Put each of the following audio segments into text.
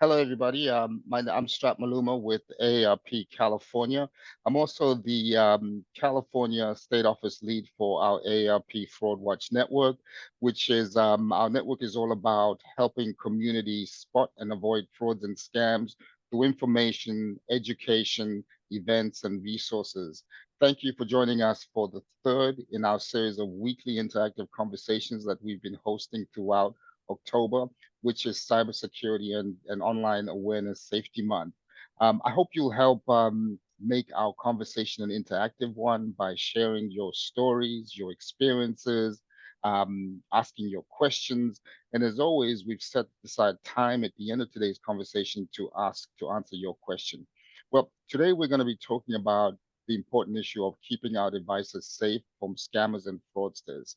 Hello, everybody. I'm Strat Maluma with AARP California. I'm also the California State Office lead for our AARP Fraud Watch Network, which is our network is all about helping communities spot and avoid frauds and scams through information, education, events, and resources. Thank you for joining us for the third in our series of weekly interactive conversations that we've been hosting throughout October, which is Cybersecurity and Online Awareness Safety Month. I hope you'll help make our conversation an interactive one by sharing your stories, your experiences, asking your questions. And as always, we've set aside time at the end of today's conversation to answer your question. Well, today we're going to be talking about the important issue of keeping our devices safe from scammers and fraudsters.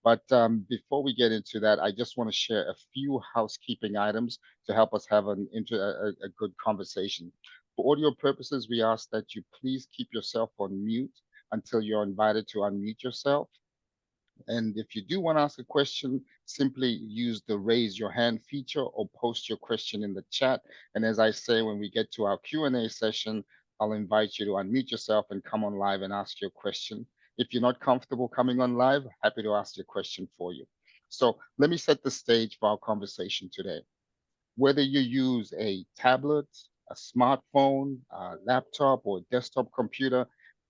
But before we get into that, I just want to share a few housekeeping items to help us have a good conversation. For audio purposes, we ask that you please keep yourself on mute until you're invited to unmute yourself. And if you do want to ask a question, simply use the raise your hand feature or post your question in the chat. And as I say, when we get to our Q&A session, I'll invite you to unmute yourself and come on live and ask your question. If you're not comfortable coming on live, happy to ask your question for you. So let me set the stage for our conversation today. Whether you use a tablet, a smartphone, a laptop, or a desktop computer,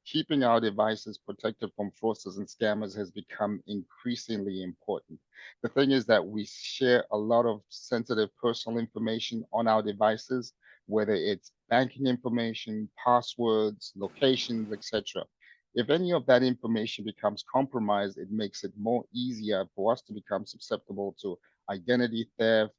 keeping our devices protected from fraudsters and scammers has become increasingly important. The thing is that we share a lot of sensitive personal information on our devices, whether it's banking information, passwords, locations, etc. If any of that information becomes compromised, it makes it more easier for us to become susceptible to identity theft,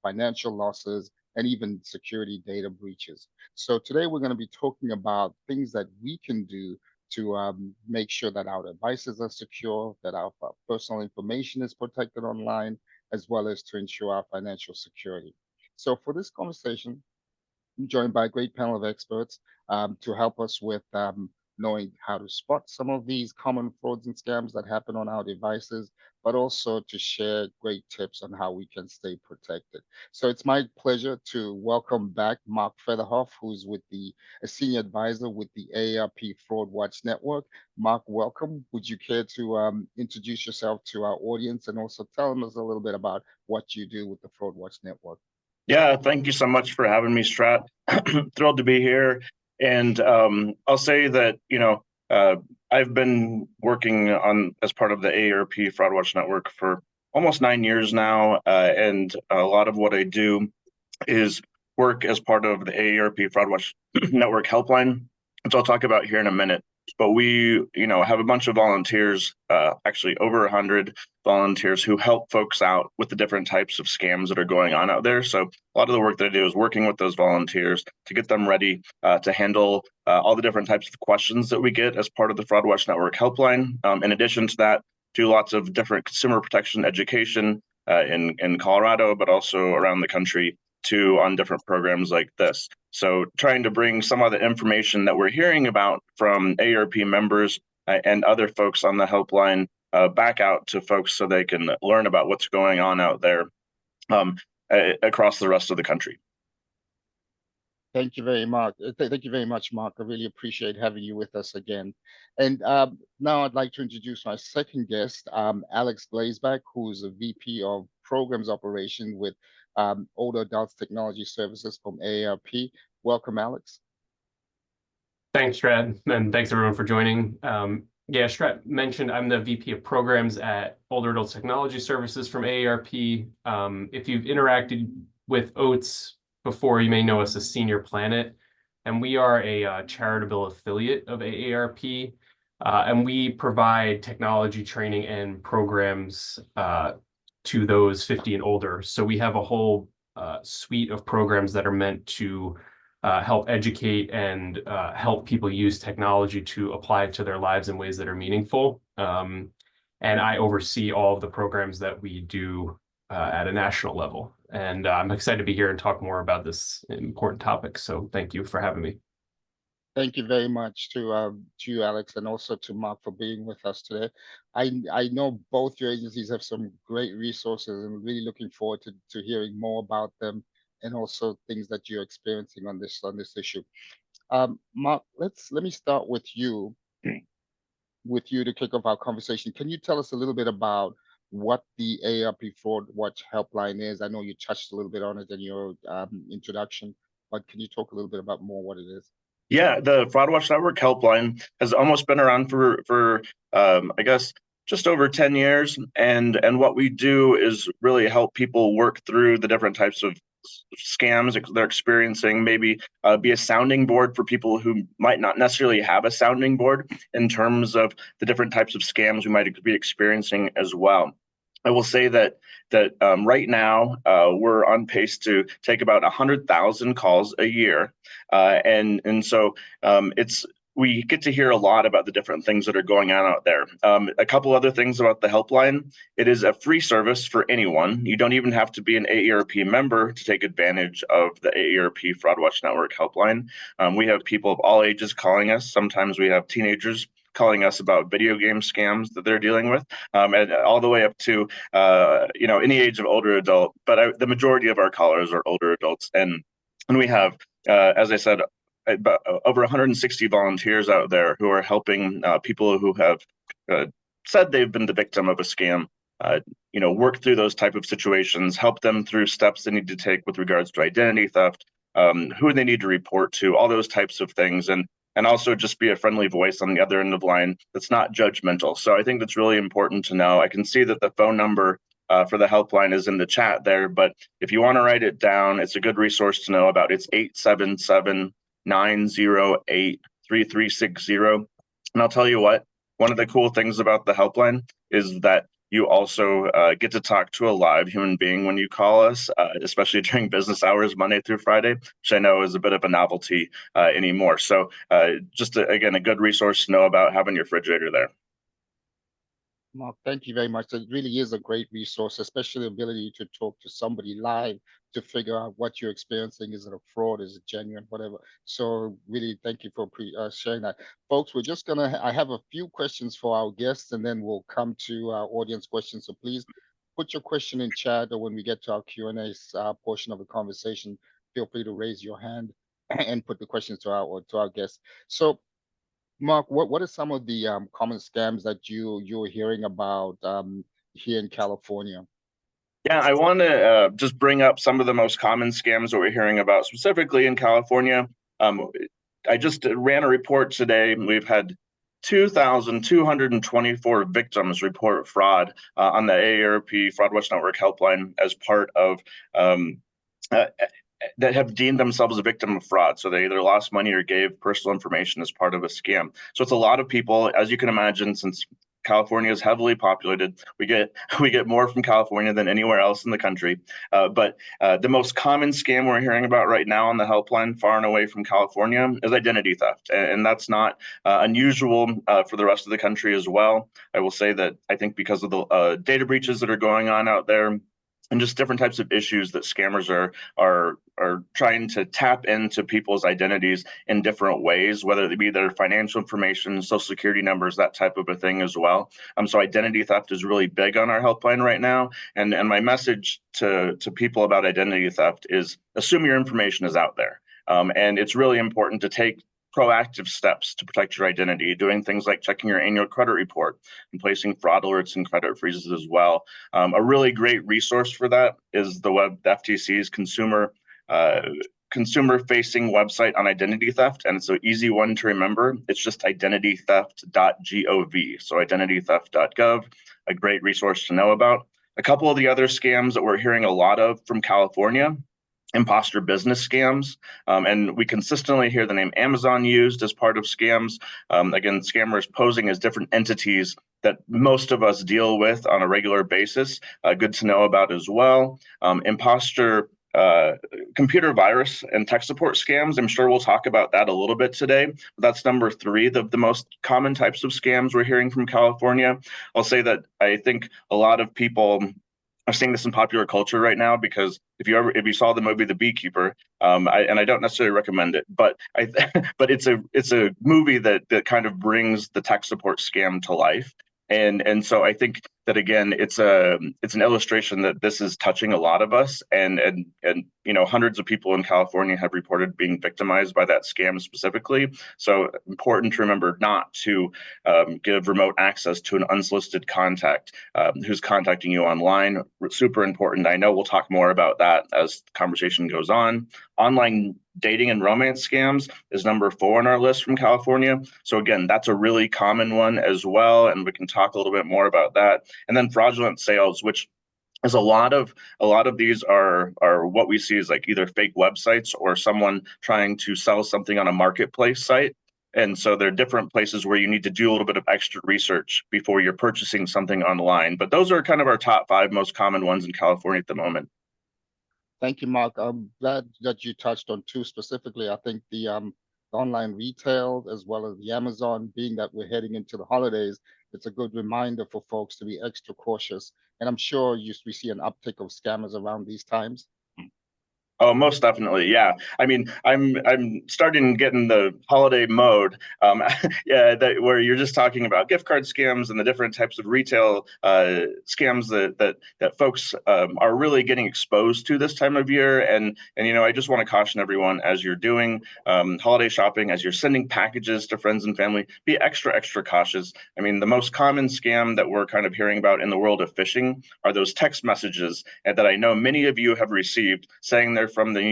financial losses, and even security data breaches. So today we're going to be talking about things that we can do to make sure that our devices are secure, that our personal information is protected online, as well as to ensure our financial security. So for this conversation, I'm joined by a great panel of experts to help us with knowing how to spot some of these common frauds and scams that happen on our devices, but also to share great tips on how we can stay protected. So it's my pleasure to welcome back Mark Featherhoff, who's a senior advisor with the AARP Fraud Watch Network. Mark, welcome. Would you care to introduce yourself to our audience and also tell us a little bit about what you do with the Fraud Watch Network? Yeah, thank you so much for having me, Strat. Thrilled to be here. And I'll say that, I've been working on as part of the AARP Fraud Watch Network for almost 9 years now. And a lot of what I do is work as part of the AARP Fraud Watch Network Helpline, which I'll talk about here in a minute. But we, have a bunch of volunteers, actually over 100 volunteers who help folks out with the different types of scams that are going on out there. So a lot of the work that I do is working with those volunteers to get them ready to handle all the different types of questions that we get as part of the Fraud Watch Network Helpline. In addition to that, do lots of different consumer protection education in Colorado, but also around the country too, on different programs like this. So trying to bring some of the information that we're hearing about from AARP members and other folks on the helpline back out to folks so they can learn about what's going on out there across the rest of the country. Thank you very much. Thank you very much, Mark. I really appreciate having you with us again. And now I'd like to introduce my second guest, Alex Blazek, who's a VP of Programs Operation with Older Adults Technology Services from AARP. Welcome, Alex. Thanks, Strat, and thanks everyone for joining. Yeah, Strat mentioned I'm the VP of Programs at Older Adults Technology Services from AARP. If you've interacted with OATS before, you may know us as Senior Planet, and we are a charitable affiliate of AARP, and we provide technology training and programs to those 50 and older. So we have a whole suite of programs that are meant to help educate and help people use technology to apply it to their lives in ways that are meaningful. And I oversee all of the programs that we do at a national level. And I'm excited to be here and talk more about this important topic. So thank you for having me. Thank you very much to you, Alex, and also to Mark for being with us today. I know both your agencies have some great resources and really looking forward to hearing more about them and also things that you're experiencing on this issue. Mark, let me start with you to kick off our conversation. Can you tell us a little bit about what the AARP Fraud Watch Helpline is? I know you touched a little bit on it in your introduction, but can you talk a little bit about more what it is? Yeah, the Fraud Watch Network Helpline has almost been around for I guess just over 10 years, and what we do is really help people work through the different types of scams they're experiencing, maybe be a sounding board for people who might not necessarily have a sounding board in terms of the different types of scams we might be experiencing as well. I will say that right now we're on pace to take about 100,000 calls a year, and so it's we get to hear a lot about the different things that are going on out there. A couple other things about the helpline: it is a free service for anyone. You don't even have to be an AARP member to take advantage of the AARP Fraud Watch Network helpline. We have people of all ages calling us. Sometimes we have teenagers calling us about video game scams that they're dealing with, and all the way up to any age of older adult. But the majority of our callers are older adults, and we have, as I said, about over 160 volunteers out there who are helping people who have said they've been the victim of a scam. Work through those type of situations, help them through steps they need to take with regards to identity theft, who they need to report to, all those types of things, and also just be a friendly voice on the other end of the line that's not judgmental. So I think that's really important to know. I can see that the phone number for the helpline is in the chat there, but if you want to write it down, it's a good resource to know about. It's 877-908-3360. And I'll tell you what, one of the cool things about the helpline is that you also get to talk to a live human being when you call us, especially during business hours, Monday through Friday, which I know is a bit of a novelty anymore. So again, a good resource to know about having your refrigerator there. Mark, thank you very much. It really is a great resource, especially the ability to talk to somebody live to figure out what you're experiencing. Is it a fraud? Is it genuine? Whatever. So really, thank you for sharing that. Folks, I have a few questions for our guests, and then we'll come to our audience questions. So please put your question in chat, or when we get to our Q&A portion of the conversation, feel free to raise your hand and put the questions to our guests. So Mark, what are some of the common scams that you're hearing about here in California? Yeah, I want to just bring up some of the most common scams that we're hearing about specifically in California. I just ran a report today. We've had 2,224 victims report fraud on the AARP Fraud Watch Network helpline as part of that have deemed themselves a victim of fraud. So they either lost money or gave personal information as part of a scam. So it's a lot of people, as you can imagine, since California is heavily populated. We get more from California than anywhere else in the country. But the most common scam we're hearing about right now on the helpline, far and away from California, is identity theft. And that's not unusual for the rest of the country as well. I will say that I think because of the data breaches that are going on out there, and just different types of issues that scammers are trying to tap into people's identities in different ways, whether it be their financial information, social security numbers, that type of a thing as well. So identity theft is really big on our helpline right now. And my message to people about identity theft is assume your information is out there. And it's really important to take proactive steps to protect your identity, doing things like checking your annual credit report and placing fraud alerts and credit freezes as well. A really great resource for that is the FTC's consumer-facing website on identity theft, and it's an easy one to remember. It's just identitytheft.gov, so identitytheft.gov, a great resource to know about. A couple of the other scams that we're hearing a lot of from California: imposter business scams, and we consistently hear the name Amazon used as part of scams. Again, scammers posing as different entities that most of us deal with on a regular basis. Good to know about as well. Imposter computer virus and tech support scams. I'm sure we'll talk about that a little bit today. That's number 3, the most common types of scams we're hearing from California. I'll say that I think a lot of people are seeing this in popular culture right now, because if you saw the movie The Beekeeper, I don't necessarily recommend it, but but it's a movie that kind of brings the tech support scam to life. And so I think that, again, it's an illustration that this is touching a lot of us, and hundreds of people in California have reported being victimized by that scam specifically. So important to remember not to give remote access to an unsolicited contact who's contacting you online. Super important. I know we'll talk more about that as the conversation goes on. Online dating and romance scams is number 4 on our list from California. So again, that's a really common one as well, and we can talk a little bit more about that. And then fraudulent sales, which is a lot of these are what we see as like either fake websites or someone trying to sell something on a marketplace site. And so there are different places where you need to do a little bit of extra research before you're purchasing something online. But those are kind of our top 5 most common ones in California at the moment. Thank you, Mark. I'm glad that you touched on 2 specifically. I think the online retail as well as the Amazon, being that we're heading into the holidays, it's a good reminder for folks to be extra cautious. And I'm sure we see an uptick of scammers around these times. Oh, most definitely. Yeah. I mean, I'm starting to get in the holiday mode. Yeah, where you're just talking about gift card scams and the different types of retail scams that folks are really getting exposed to this time of year. And I just want to caution everyone, as you're doing holiday shopping, as you're sending packages to friends and family, be extra cautious. I mean, the most common scam that we're kind of hearing about in the world of phishing are those text messages that I know many of you have received saying they're from the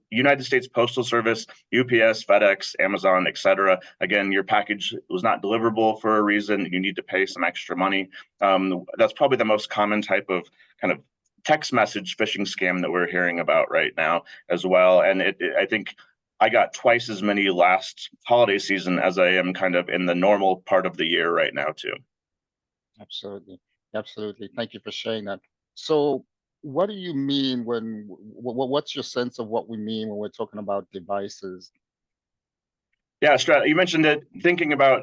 United States Postal Service, UPS, FedEx, Amazon, etc. Again, your package was not deliverable for a reason. You need to pay some extra money. That's probably the most common type of kind of text message phishing scam that we're hearing about right now as well. And I think I got twice as many last holiday season as I am kind of in the normal part of the year right now too. Absolutely. Thank you for sharing that. So what do you mean what's your sense of what we mean when we're talking about devices? Yeah, Strat, you mentioned it,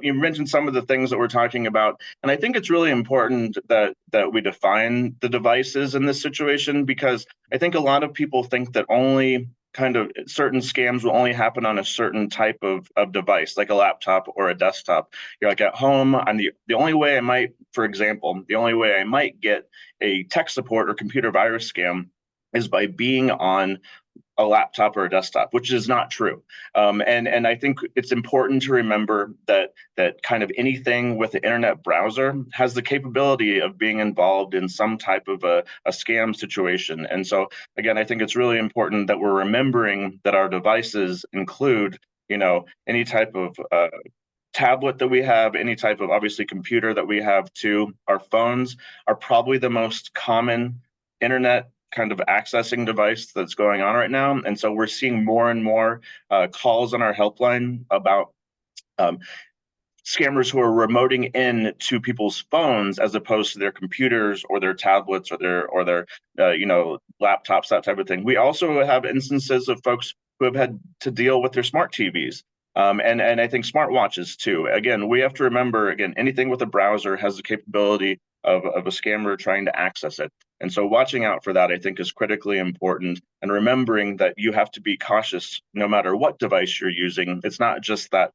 you mentioned some of the things that we're talking about. And I think it's really important that we define the devices in this situation, because I think a lot of people think that only kind of certain scams will only happen on a certain type of device, like a laptop or a desktop. You're like at home, the only way I might, for example, the only way I might get a tech support or computer virus scam is by being on a laptop or a desktop, which is not true. And I think it's important to remember that kind of anything with the internet browser has the capability of being involved in some type of a scam situation. And so again, I think it's really important that we're remembering that our devices include, any type of tablet that we have, any type of obviously computer that we have too. Our phones are probably the most common internet kind of accessing device that's going on right now. And so we're seeing more and more calls on our helpline about scammers who are remoting in to people's phones as opposed to their computers or their tablets or their laptops, that type of thing. We also have instances of folks who have had to deal with their smart TVs. And I think smartwatches too. Again, we have to remember, anything with a browser has the capability of a scammer trying to access it. And so watching out for that, I think, is critically important, and remembering that you have to be cautious no matter what device you're using. It's not just that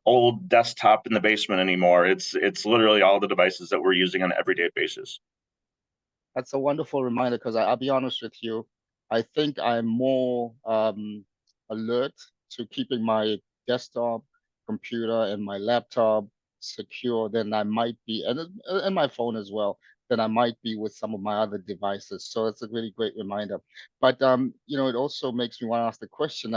old desktop in the basement anymore. It's literally all the devices that we're using on an everyday basis. That's a wonderful reminder, because I'll be honest with you, I think I'm more alert to keeping my desktop, computer, and my laptop secure than I might be, and my phone as well, than I might be with some of my other devices. So it's a really great reminder. But it also makes me want to ask the question.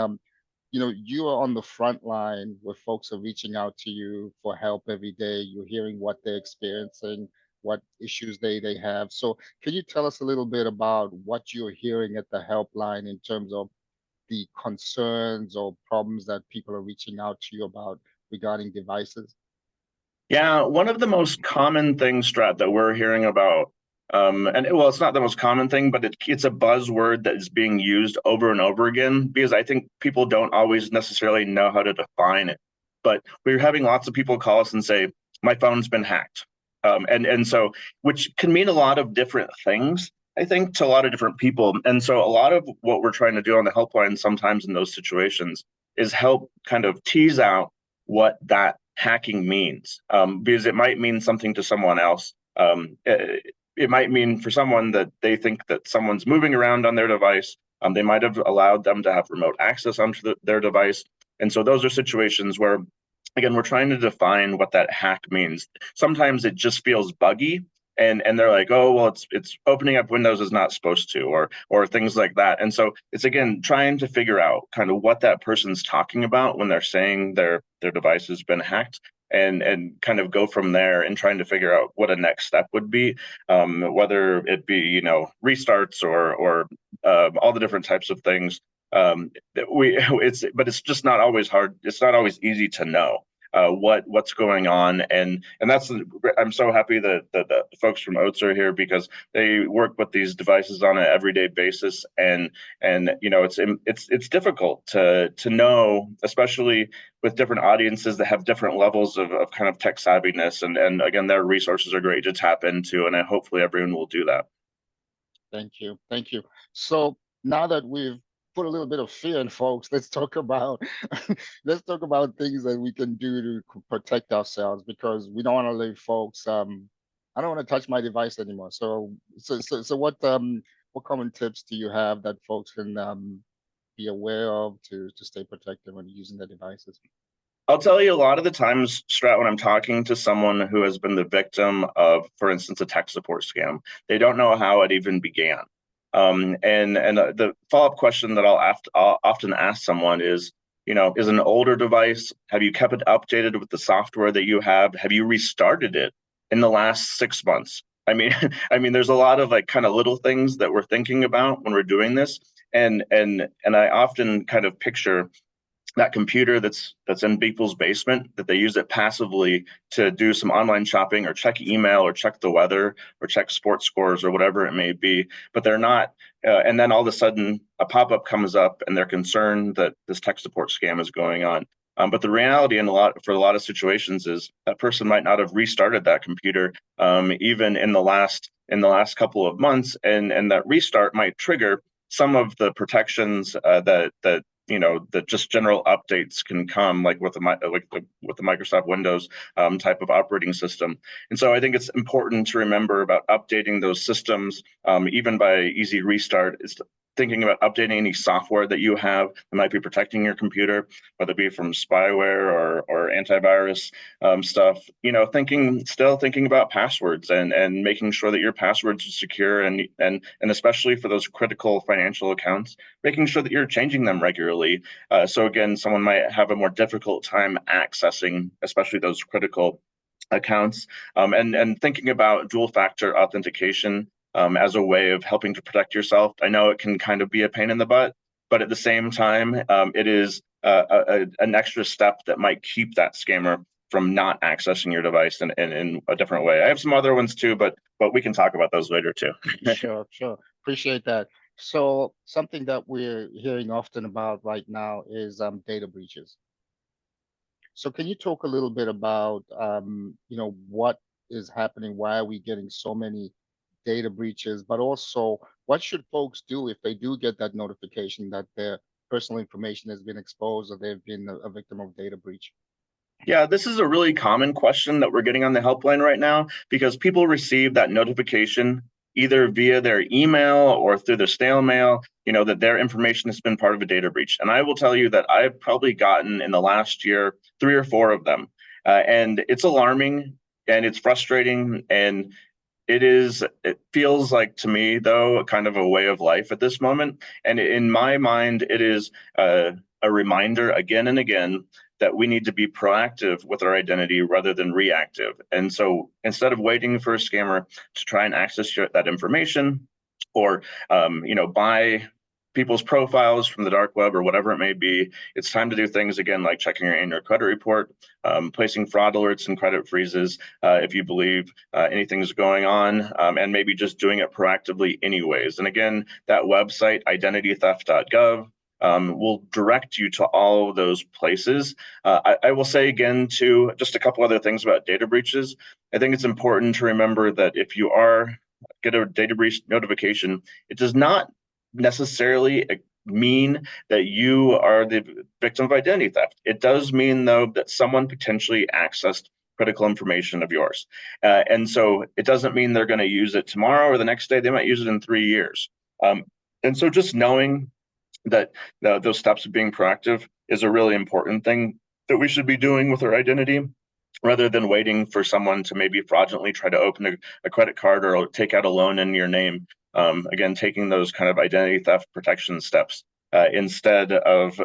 You are on the front line where folks are reaching out to you for help every day. You're hearing what they're experiencing, what issues they have. So can you tell us a little bit about what you're hearing at the helpline in terms of the concerns or problems that people are reaching out to you about regarding devices? Yeah, one of the most common things, Strat, that we're hearing about, it's not the most common thing, but it's a buzzword that is being used over and over again, because I think people don't always necessarily know how to define it. But we're having lots of people call us and say, my phone's been hacked. And so, which can mean a lot of different things, I think, to a lot of different people. And so a lot of what we're trying to do on the helpline sometimes in those situations is help kind of tease out what that hacking means, because it might mean something to someone else. It might mean for someone that they think that someone's moving around on their device, They might have allowed them to have remote access onto their device. And so those are situations where, again, we're trying to define what that hack means. Sometimes it just feels buggy, and they're like, oh, well, it's opening up windows is not supposed to, or things like that. And so it's, again, trying to figure out kind of what that person's talking about when they're saying their device has been hacked, and kind of go from there and trying to figure out what a next step would be, whether it be, restarts or all the different types of things. But it's just not always hard. It's not always easy to know what's going on, and that's, I'm so happy that the folks from Oats are here, because they work with these devices on an everyday basis, and it's difficult to know, especially with different audiences that have different levels of kind of tech savviness, and again, their resources are great to tap into, and hopefully everyone will do that. Thank you. So now that we've put a little bit of fear in folks, let's talk about let's talk about things that we can do to protect ourselves, because we don't want to leave folks. I don't want to touch my device anymore. So what common tips do you have that folks can be aware of to stay protected when using their devices? I'll tell you, a lot of the times, Strat, when I'm talking to someone who has been the victim of, for instance, a tech support scam, they don't know how it even began. And the follow-up question that I'll often ask someone is, is an older device, have you kept it updated with the software that you have? Have you restarted it in the last 6 months? I mean, there's a lot of like kind of little things that we're thinking about when we're doing this. And I often kind of picture that computer that's in people's basement, that they use it passively to do some online shopping or check email or check the weather or check sports scores or whatever it may be, but they're not. And then all of a sudden a pop-up comes up and they're concerned that this tech support scam is going on. But the reality for a lot of situations is that person might not have restarted that computer even in the last couple of months, and that restart might trigger some of the protections that just general updates can come, like with the Microsoft Windows type of operating system. And so I think it's important to remember about updating those systems, even by easy restart. Is thinking about updating any software that you have that might be protecting your computer, whether it be from spyware or antivirus stuff. Thinking about passwords and making sure that your passwords are secure, and especially for those critical financial accounts, making sure that you're changing them regularly. So again, someone might have a more difficult time accessing, especially those critical accounts, and thinking about dual-factor authentication as a way of helping to protect yourself. I know it can kind of be a pain in the butt, but at the same time, it is an extra step that might keep that scammer from not accessing your device in a different way. I have some other ones too, but we can talk about those later too. Sure. Appreciate that. So something that we're hearing often about right now is data breaches. So can you talk a little bit about what is happening? Why are we getting so many data breaches? But also, what should folks do if they do get that notification that their personal information has been exposed or they've been a victim of data breach? Yeah, this is a really common question that we're getting on the helpline right now, because people receive that notification either via their email or through their snail mail, that their information has been part of a data breach. And I will tell you that I've probably gotten in the last year 3 or 4 of them. And it's alarming and it's frustrating, and it feels like, to me though, kind of a way of life at this moment. And in my mind, it is a reminder again and again that we need to be proactive with our identity rather than reactive. And so instead of waiting for a scammer to try and access that information, or buy people's profiles from the dark web or whatever it may be, it's time to do things again like checking your annual credit report, placing fraud alerts and credit freezes if you believe anything's going on, and maybe just doing it proactively anyways. And again, that website, identitytheft.gov, will direct you to all of those places. I will say again, too, just a couple other things about data breaches. I think it's important to remember that if you get a data breach notification, it does not necessarily mean that you are the victim of identity theft. It does mean, though, that someone potentially accessed critical information of yours. And so it doesn't mean they're going to use it tomorrow or the next day. They might use it in 3 years. And so just knowing that those steps of being proactive is a really important thing that we should be doing with our identity, rather than waiting for someone to maybe fraudulently try to open a credit card or take out a loan in your name. Again, taking those kind of identity theft protection steps instead of,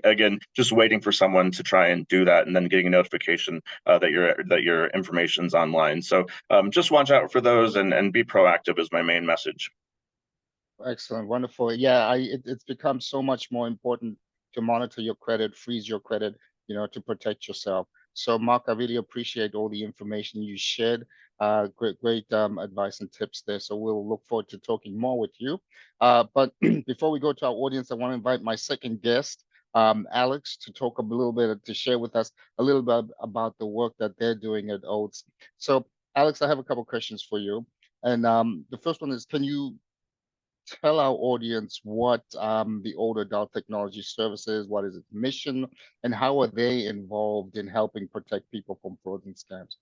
again, just waiting for someone to try and do that and then getting a notification that your information's online. So just watch out for those and be proactive is my main message. Excellent, wonderful. Yeah, it's become so much more important to monitor your credit, freeze your credit, to protect yourself. So, Mark, I really appreciate all the information you shared. Great advice and tips there. So we'll look forward to talking more with you. But before we go to our audience, I want to invite my second guest, Alex, to talk a little bit, to share with us a little bit about the work that they're doing at Oaths. So, Alex, I have a couple questions for you. And the first one is, can you tell our audience what the Older Adult Technology Services, what is its mission, and how are they involved in helping protect people from fraud and scams?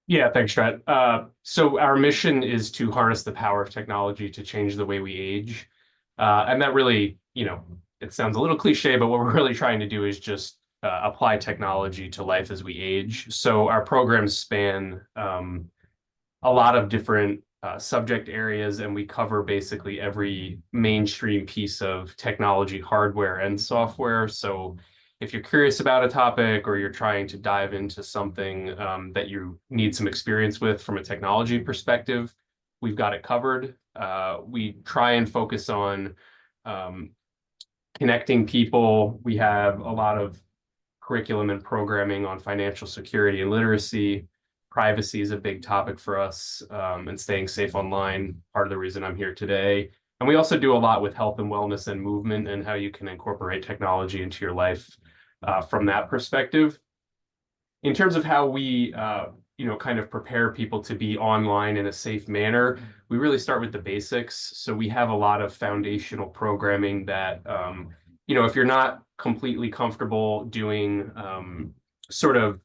Yeah, thanks, Strat. So our mission is to harness the power of technology to change the way we age. And that really, it sounds a little cliche, but what we're really trying to do is just apply technology to life as we age. So our programs span a lot of different subject areas, and we cover basically every mainstream piece of technology, hardware and software. So if you're curious about a topic or you're trying to dive into something that you need some experience with from a technology perspective, we've got it covered. We try and focus on connecting people. We have a lot of curriculum and programming on financial security and literacy. Privacy is a big topic for us, and staying safe online, part of the reason I'm here today. And we also do a lot with health and wellness and movement and how you can incorporate technology into your life from that perspective. In terms of how we kind of prepare people to be online in a safe manner, we really start with the basics. So we have a lot of foundational programming that, if you're not completely comfortable doing sort of,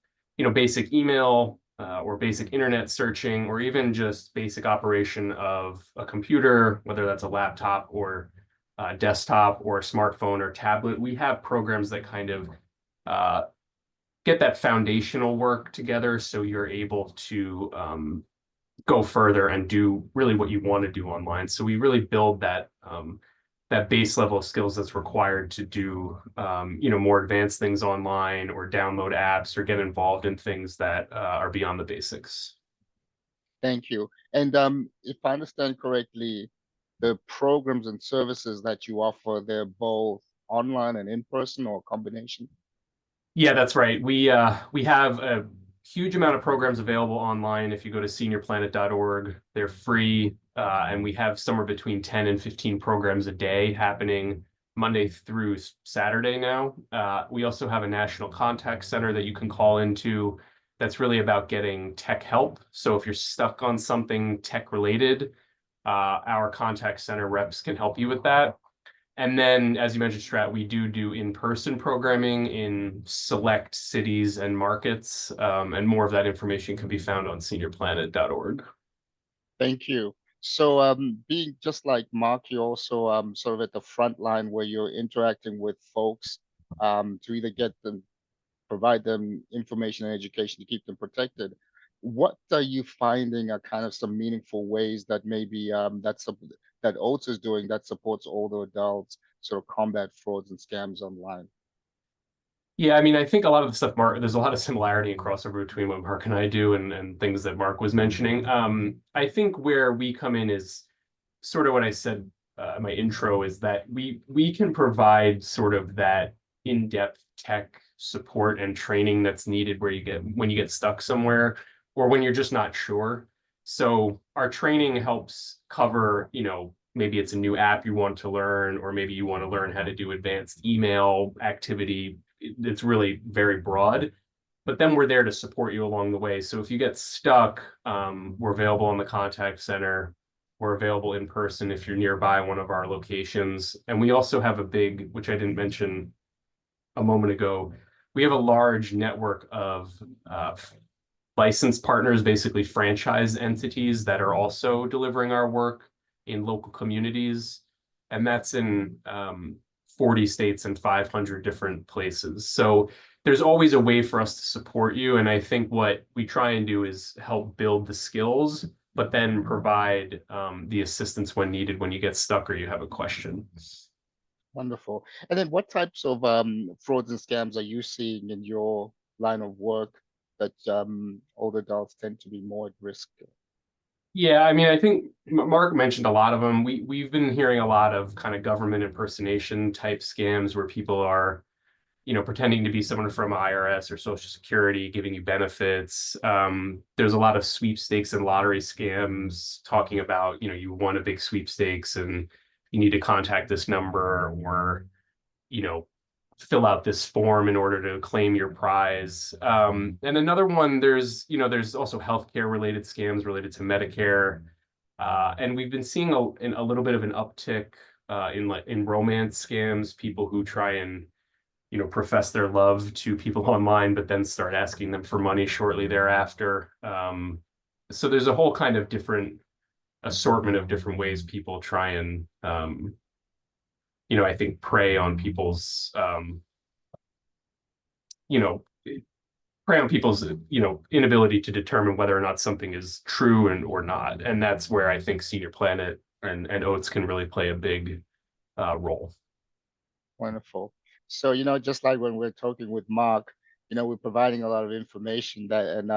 basic email or basic internet searching, or even just basic operation of a computer, whether that's a laptop or a desktop or a smartphone or tablet, we have programs that kind of get that foundational work together so you're able to go further and do really what you want to do online. So we really build that that base level of skills that's required to do more advanced things online, or download apps, or get involved in things that are beyond the basics. Thank you. And if I understand correctly, the programs and services that you offer, they're both online and in person, or a combination? Yeah, that's right. We have a huge amount of programs available online. If you go to seniorplanet.org, they're free. And we have somewhere between 10 and 15 programs a day happening Monday through Saturday now. We also have a national contact center that you can call into that's really about getting tech help. So if you're stuck on something tech related, our contact center reps can help you with that. And then, as you mentioned, Strat, we do in-person programming in select cities and markets, and more of that information can be found on seniorplanet.org. Thank you. So being just like Mark, you're also sort of at the front line where you're interacting with folks to either provide them information and education to keep them protected. What are you finding are kind of some meaningful ways that maybe that Oaths is doing that supports older adults sort of combat frauds and scams online? Yeah, I mean, I think a lot of the stuff there's a lot of similarity and crossover between what Mark and I do and things that Mark was mentioning. I think where we come in is sort of what I said in my intro, is that we can provide sort of that in-depth tech support and training that's needed when you get stuck somewhere, or when you're just not sure. So our training helps cover, maybe it's a new app you want to learn, or maybe you want to learn how to do advanced email activity. It's really very broad, but then we're there to support you along the way. So if you get stuck, we're available on the contact center. We're available in person if you're nearby one of our locations. And we also have a big, which I didn't mention a moment ago, we have a large network of licensed partners, basically franchise entities, that are also delivering our work in local communities. and that's in 40 states and 500 different places. So there's always a way for us to support you. And I think what we try and do is help build the skills, but then provide the assistance when needed when you get stuck or you have a question. Wonderful. And then what types of frauds and scams are you seeing in your line of work that older adults tend to be more at risk? Yeah, I mean, I think Mark mentioned a lot of them. We've been hearing a lot of kind of government impersonation type scams where people are, pretending to be someone from IRS or Social Security, giving you benefits. There's a lot of sweepstakes and lottery scams talking about, you won a big sweepstakes and you need to contact this number, or, fill out this form in order to claim your prize. And another one, there's also healthcare related scams related to Medicare. And we've been seeing a little bit of an uptick in romance scams, people who try and profess their love to people online, but then start asking them for money shortly thereafter. So there's a whole kind of different assortment of different ways people try and, I think prey on people's, inability to determine whether or not something is true or not. And that's where I think Senior Planet and Oates can really play a big role. Wonderful. So, just like when we're talking with Mark, we're providing a lot of information and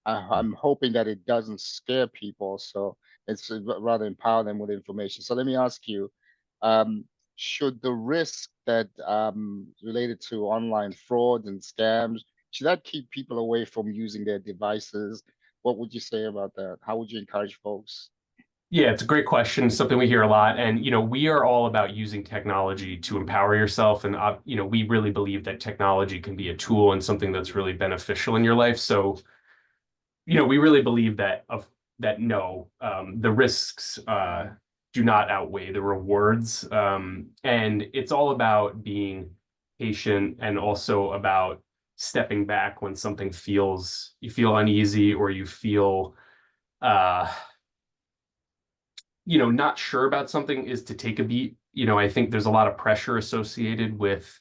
I'm hoping that it doesn't scare people. So it's rather empower them with information. So let me ask you, um, should the risk that related to online fraud and scams, should that keep people away from using their devices? What would you say about that? How would you encourage folks? Yeah, it's a great question, something we hear a lot. And, we are all about using technology to empower yourself. And, we really believe that technology can be a tool and something that's really beneficial in your life. So, we really believe that the risks do not outweigh the rewards. And it's all about being patient and also about stepping back when something you feel uneasy or you feel not sure about something, is to take a beat. I think there's a lot of pressure associated with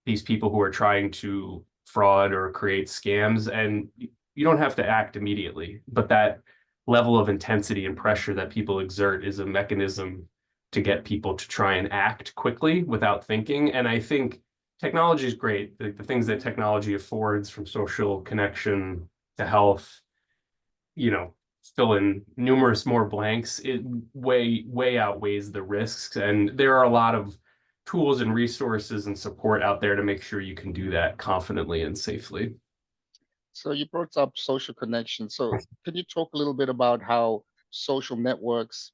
these people who are trying to fraud or create scams, and you don't have to act immediately, but that level of intensity and pressure that people exert is a mechanism to get people to try and act quickly without thinking. And I think technology is great. The things that technology affords, from social connection to health, fill in numerous more blanks, it way outweighs the risks. And there are a lot of tools and resources and support out there to make sure you can do that confidently and safely. So you brought up social connection. So can you talk a little bit about how social networks,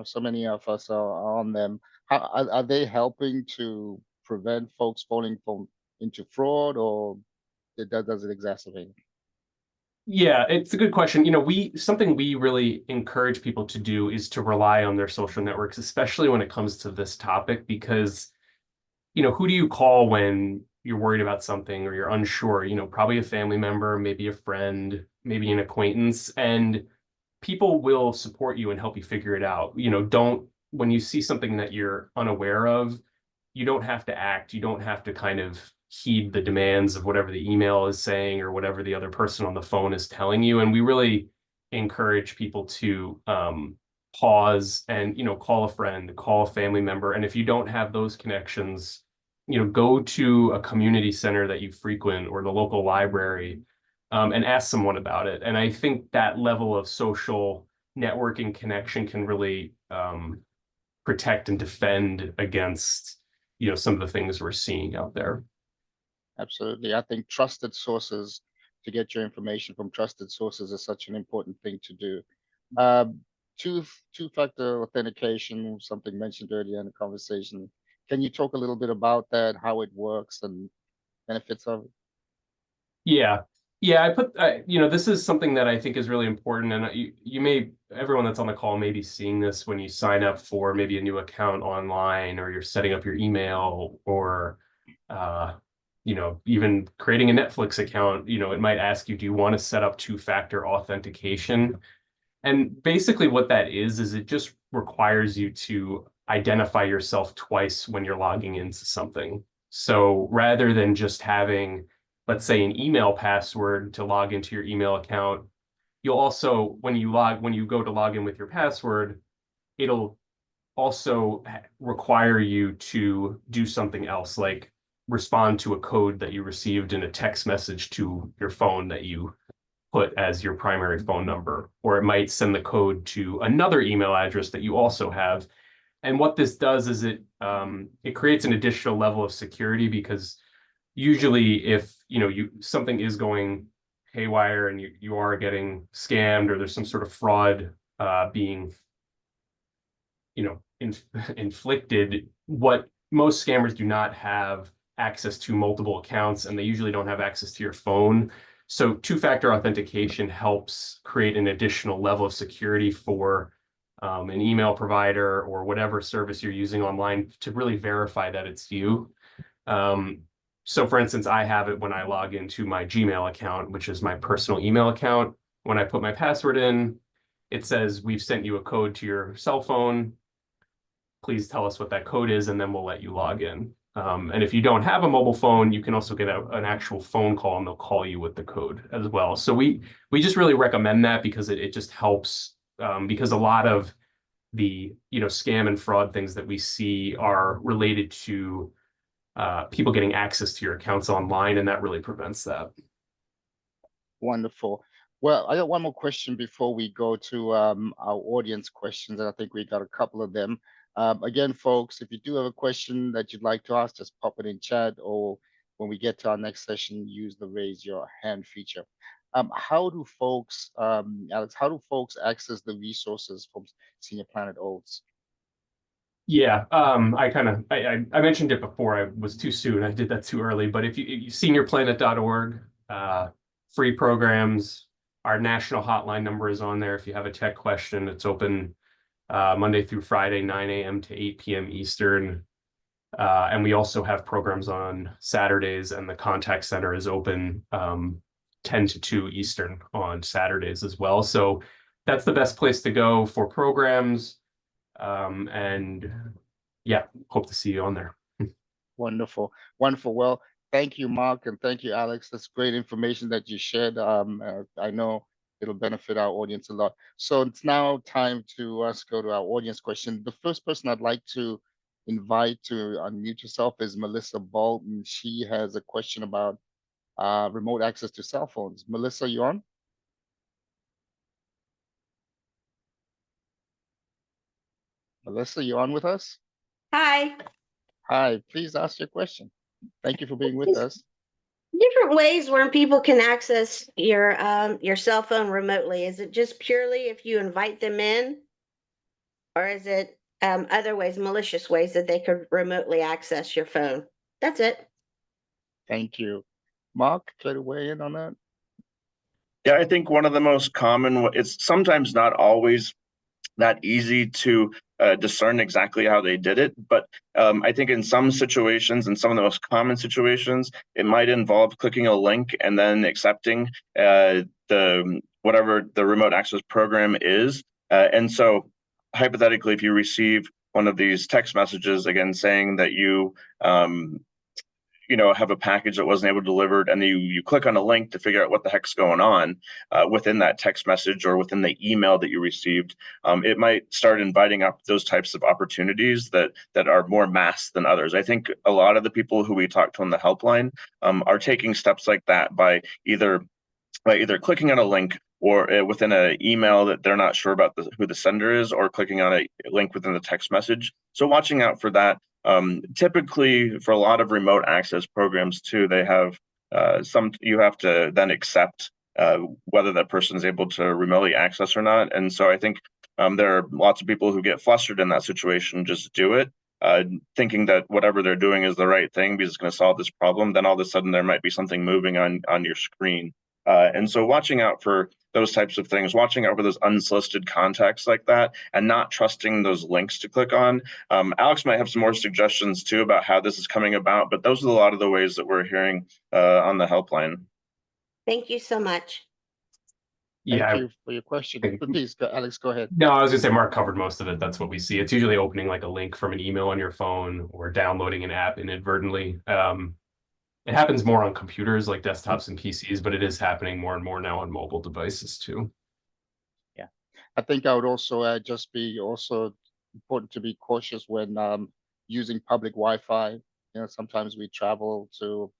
so many of us are on them, how are they helping to prevent folks falling into fraud, or does it exacerbate? Yeah, it's a good question. Something we really encourage people to do is to rely on their social networks, especially when it comes to this topic, because, who do you call when you're worried about something or you're unsure? Probably a family member, maybe a friend, maybe an acquaintance, and people will support you and help you figure it out. When you see something that you're unaware of, you don't have to act. You don't have to kind of heed the demands of whatever the email is saying or whatever the other person on the phone is telling you. And we really encourage people to pause and, call a friend, call a family member. And if you don't have those connections, go to a community center that you frequent or the local library, and ask someone about it. And I think that level of social networking connection can really protect and defend against, some of the things we're seeing out there. Absolutely. I think trusted sources, to get your information from trusted sources, is such an important thing to do. Um, two-factor authentication, something mentioned earlier in the conversation. Can you talk a little bit about that, how it works and benefits of it? Yeah. Yeah, this is something that I think is really important. And everyone that's on the call may be seeing this when you sign up for maybe a new account online, or you're setting up your email, or, even creating a Netflix account. It might ask you, do you want to set up two-factor authentication? And basically what that is it just requires you to identify yourself twice when you're logging into something. So rather than just having, let's say, an email password to log into your email account, you'll also, when you go to log in with your password, it'll also require you to do something else, like respond to a code that you received in a text message to your phone that you put as your primary phone number, or it might send the code to another email address that you also have. And what this does is it creates an additional level of security, because usually if something is going haywire and you are getting scammed, or there's some sort of fraud being inflicted, what most scammers do not have access to multiple accounts, and they usually don't have access to your phone. So two-factor authentication helps create an additional level of security for an email provider or whatever service you're using online to really verify that it's you. So for instance, I have it when I log into my Gmail account, which is my personal email account. When I put my password in, it says, "We've sent you a code to your cell phone. Please tell us what that code is, and then we'll let you log in." And if you don't have a mobile phone, you can also get an actual phone call, and they'll call you with the code as well. So we just really recommend that, because it just helps, because a lot of the scam and fraud things that we see are related to people getting access to your accounts online, and that really prevents that. Wonderful. Well, I got one more question before we go to our audience questions, and I think we got a couple of them. Again, folks, if you do have a question that you'd like to ask, just pop it in chat, or when we get to our next session, use the raise your hand feature. How do folks, Alex, how do folks access the resources from Senior Planet Oats? Yeah, I mentioned it before. I was too soon. I did that too early. But if you seniorplanet.org, free programs, our national hotline number is on there. If you have a tech question, it's open Monday through Friday, 9 a.m. to 8 p.m. Eastern. And we also have programs on Saturdays, and the contact center is open 10 to 2 Eastern on Saturdays as well. So that's the best place to go for programs. And yeah, hope to see you on there. Wonderful. Wonderful. Well, thank you, Mark, and thank you, Alex. That's great information that you shared. I know it'll benefit our audience a lot. So it's now time to us go to our audience question. The first person I'd like to invite to unmute herself is Melissa Bolton. She has a question about remote access to cell phones. Melissa, you on? Melissa, you on with us? Hi. Hi, please ask your question. Thank you for being with us. Different ways where people can access your cell phone remotely. Is it just purely if you invite them in, or is it other ways, malicious ways that they could remotely access your phone? That's it. Thank you. Mark, try to weigh in on that. Yeah, I think one of the most common, it's sometimes not always that easy to discern exactly how they did it. But I think in some situations, in some of the most common situations, it might involve clicking a link and then accepting whatever the remote access program is. And so hypothetically, if you receive one of these text messages, again, saying that you have a package that wasn't able to be delivered, and you click on a link to figure out what the heck's going on within that text message or within the email that you received, it might start inviting up those types of opportunities that are more masked than others. I think a lot of the people who we talked to on the helpline are taking steps like that by either clicking on a link or within an email that they're not sure about who the sender is, or clicking on a link within the text message. So watching out for that. Typically, for a lot of remote access programs too, they have you have to then accept whether that person is able to remotely access or not. And so I think there are lots of people who get flustered in that situation, just do it, thinking that whatever they're doing is the right thing because it's going to solve this problem. Then all of a sudden there might be something moving on your screen. And so watching out for those types of things, watching out for those unsolicited contacts like that, and not trusting those links to click on. Alex might have some more suggestions too about how this is coming about, but those are a lot of the ways that we're hearing on the helpline. Thank you so much. Yeah, Thank you for your question. Please, Alex, go ahead. no, I was gonna say Mark covered most of it. That's what we see. It's usually opening like a link from an email on your phone or downloading an app inadvertently. It happens more on computers like desktops and PCs, but it is happening more and more now on mobile devices too. Yeah, I think I would also just be also important to be cautious when using public Wi-Fi. You know, sometimes we travel to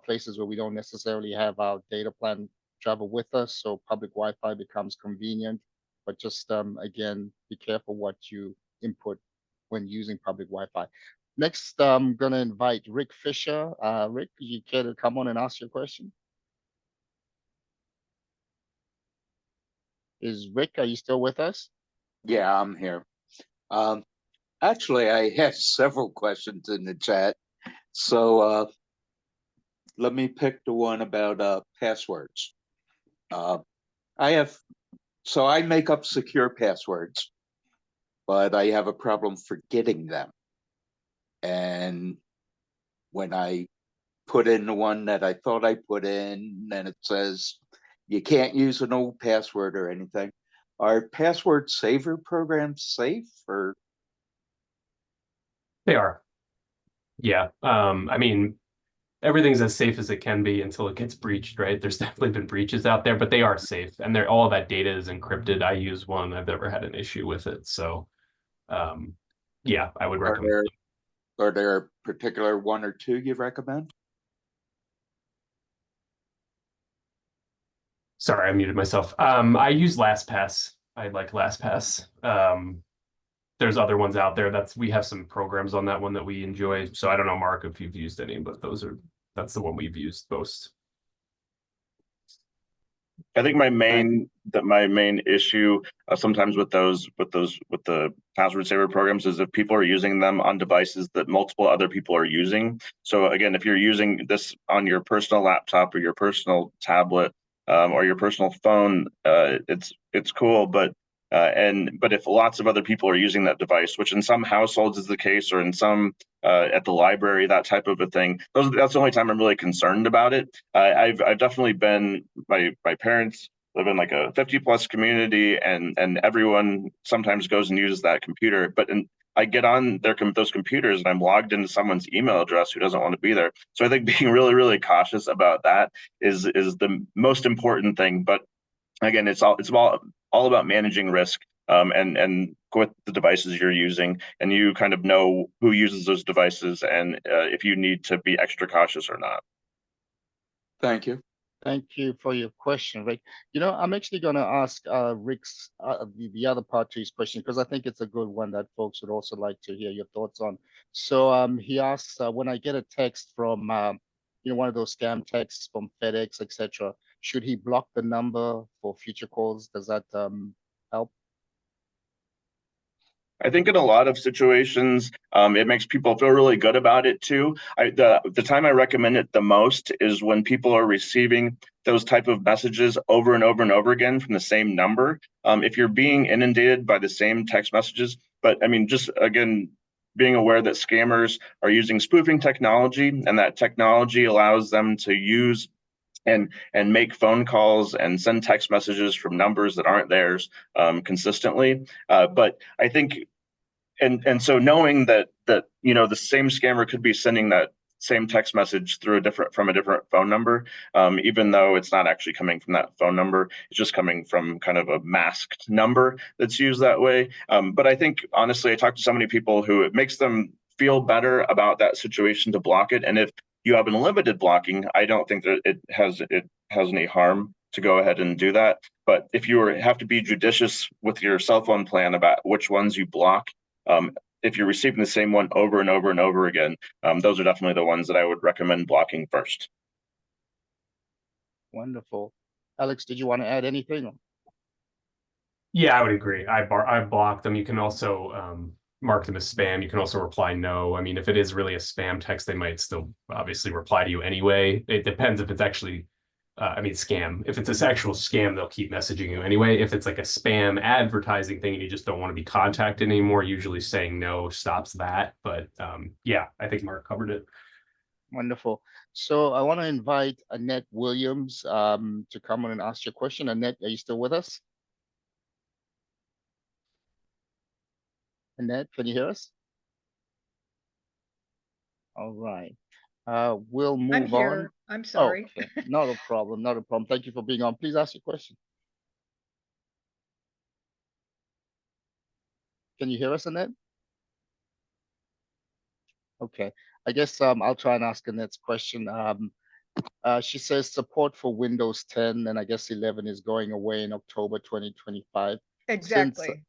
places where we don't necessarily have our data plan travel with us, so public Wi-Fi becomes convenient. But just again, be careful what you input when using public Wi-Fi. Next, I'm gonna invite Rick Fisher. Rick, you care to come on and ask your question? Rick, are you still with us? Yeah, I'm here. Actually, I have several questions in the chat. So let me pick the one about passwords. I make up secure passwords, but I have a problem forgetting them. And when I put in the one that I thought I put in, then it says you can't use an old password or anything. Are password saver programs safe or? They are. Yeah. I mean, everything's as safe as it can be until it gets breached, right? There's definitely been breaches out there, but they are safe and all of that data is encrypted. I use one. I've never had an issue with it. So yeah, I would recommend. Are there a particular one or two you recommend? Sorry, I muted myself. I use LastPass. I like LastPass. There's other ones out there. We have some programs on that one that we enjoy. So I don't know, Mark, if you've used any, but that's the one we've used most. I think my main issue sometimes with the password saver programs is if people are using them on devices that multiple other people are using. So again, if you're using this on your personal laptop or your personal tablet or your personal phone, it's cool, but if lots of other people are using that device, which in some households is the case, or in some at the library, that type of a thing, that's the only time I'm really concerned about it. I've definitely been, my parents live in like a 50+ community, and everyone sometimes goes and uses that computer. But I get on those computers and I'm logged into someone's email address who doesn't want to be there. So I think being really, really cautious about that is the most important thing. But again, it's all about managing risk and with the devices you're using, and you kind of know who uses those devices and if you need to be extra cautious or not. Thank you. Thank you for your question, Rick. You know, I'm actually going to ask Rick's the other part to his question, because I think it's a good one that folks would also like to hear your thoughts on. So he asks, when I get a text from one of those scam texts from FedEx, etc., should he block the number for future calls? Does that help? I think in a lot of situations, it makes people feel really good about it too. The time I recommend it the most is when people are receiving those type of messages over and over and over again from the same number. If you're being inundated by the same text messages, but I mean, just again, being aware that scammers are using spoofing technology, and that technology allows them to use and make phone calls and send text messages from numbers that aren't theirs consistently. But I think, and so knowing that the same scammer could be sending that same text message from a different phone number, even though it's not actually coming from that phone number, it's just coming from kind of a masked number that's used that way. But I think honestly, I talked to so many people who it makes them feel better about that situation to block it. And if you have unlimited blocking, I don't think that it has any harm to go ahead and do that. But if you have to be judicious with your cell phone plan about which ones you block, if you're receiving the same one over and over and over again, those are definitely the ones that I would recommend blocking first. Wonderful. Alex, did you want to add anything? Yeah, I would agree. I block them. You can also mark them as spam. You can also reply no. I mean, if it is really a spam text, they might still obviously reply to you anyway. It depends if it's actually, scam. If it's this actual scam, they'll keep messaging you anyway. If it's like a spam advertising thing and you just don't want to be contacted anymore, usually saying no stops that. But yeah, I think Mark covered it. Wonderful. So I want to invite Annette Williams to come on and ask your question. Annette, are you still with us? Annette, can you hear us? All right. We'll I'm move on. here. I'm sorry. Okay, not a problem, not a problem. Thank you for being on. Please ask your question. Can you hear us, Annette? Okay, I guess I'll try and ask Annette's question. She says support for Windows 10 and I guess 11 is going away in October 2025. Exactly.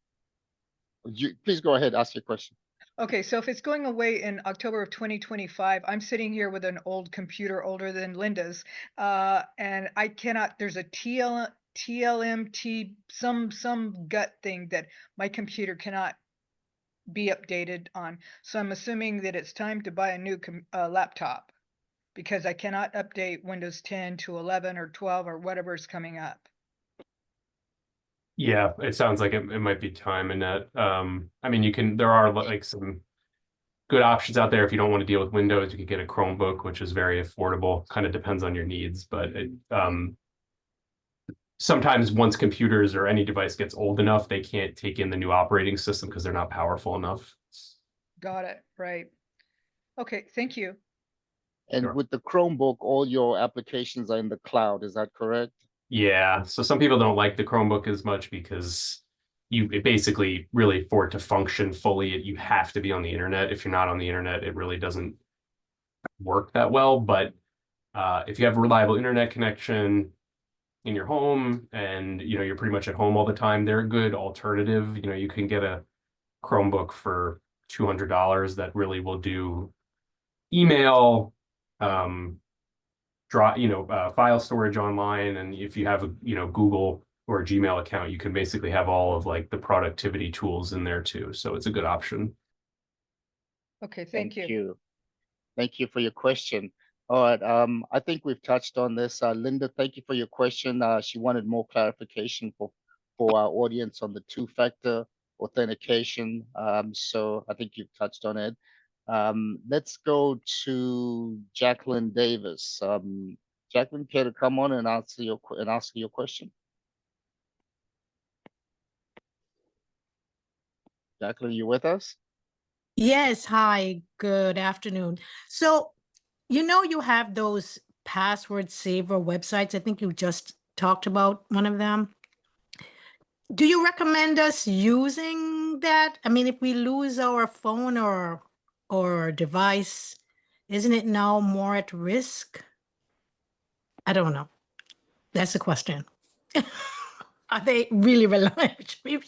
Please go ahead, ask your question. Okay, so if it's going away in October of 2025, I'm sitting here with an old computer older than Linda's, and I cannot, there's a TLMT, some gut thing that my computer cannot be updated on. So I'm assuming that it's time to buy a new laptop because I cannot update Windows 10 to 11 or 12 or whatever is coming up. Yeah, it sounds like it might be time, Annette. I mean, there are like some good options out there. If you don't want to deal with Windows, you could get a Chromebook, which is very affordable. Kind of depends on your needs, but sometimes once computers or any device gets old enough, they can't take in the new operating system because they're not powerful enough. Got it. Right. Okay, thank you. And Sure. with the Chromebook, all your applications are in the cloud, is that correct? Yeah, so some people don't like the Chromebook as much because it basically really, for it to function fully, you have to be on the internet. If you're not on the internet, it really doesn't work that well. But if you have a reliable internet connection in your home and you're pretty much at home all the time, they're a good alternative. You can get a Chromebook for $200 that really will do email, file storage online, and if you have a Google or a Gmail account, you can basically have all of like the productivity tools in there too. So it's a good option. Okay, thank you. Thank you for your question. All right, I think we've touched on this. Linda, thank you for your question. She wanted more clarification for our audience on the two-factor authentication. So I think you've touched on it. Let's go to Jacqueline Davis. Jacqueline, care to come on and answer your question? Jacqueline, you with us? Yes, hi, good afternoon. So, you have those password saver websites. I think you just talked about one of them. Do you recommend us using that? I mean, if we lose our phone or device, isn't it now more at risk? I don't know. That's the question. Are they really reliable?